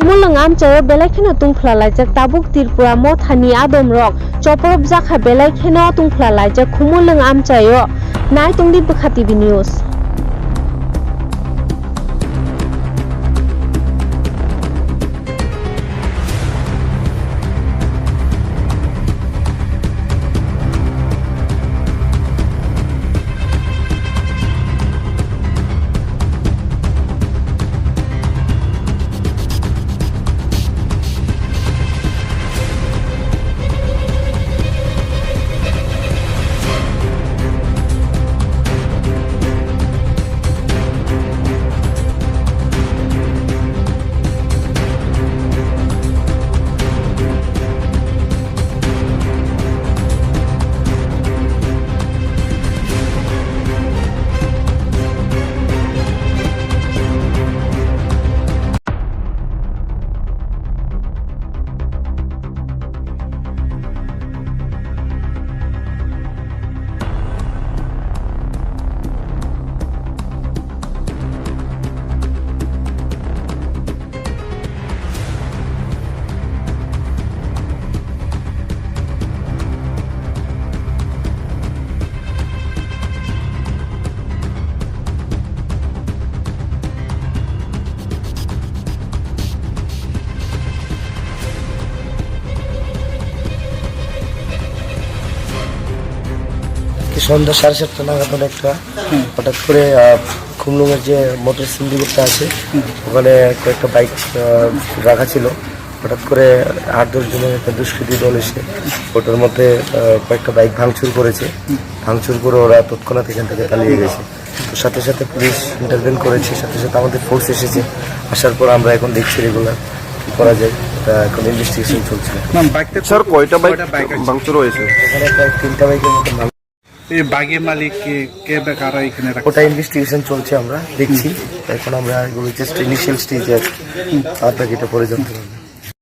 Mulang am chayo belai kheno tungphla laijak tabuk tirpura mothani adom rok choporop jakha belai kheno tungphla laijak khumulang am chayo nai tungdi bukha TV news. সন্ধ্যা 7:30 নাগাদ একটা হঠাৎ করে খুমলুঙের যে motor সিন্ডিকেটটা আছে ওখানে কয়েকটা bike রাখা ছিল। হঠাৎ করে 8-10 জনের একটা দুষ্কৃতী দল এসে ওটার মধ্যে কয়েকটা বাইক ভাঙচুর করেছে। ভাঙচুর করে ওরা তৎক্ষণাৎ এখান থেকে পালিয়ে গেছে। তো সাথে সাথে পুলিশ ইন্টারভেন করেছে, সাথে সাথে আমাদের ফোর্স এসেছে। আসার পর আমরা এখন দেখছি রেগুলার কি করা যায়, এটা এখন ইনভেস্টিগেশন চলছে। স্যার কয়টা বাইক ভাঙচুর হয়েছে? এখানে প্রায় 3টা বাইকের মতো এই বাগের মালিক কে বা কারা এখানে রাখছে? ওটা ইনভেস্টিগেশন চলছে, আমরা দেখছি। এখন আমরা এগুলো জাস্ট ইনিশিয়াল স্টেজে আছি, আর বাকিটা পরে জানতে পারবো।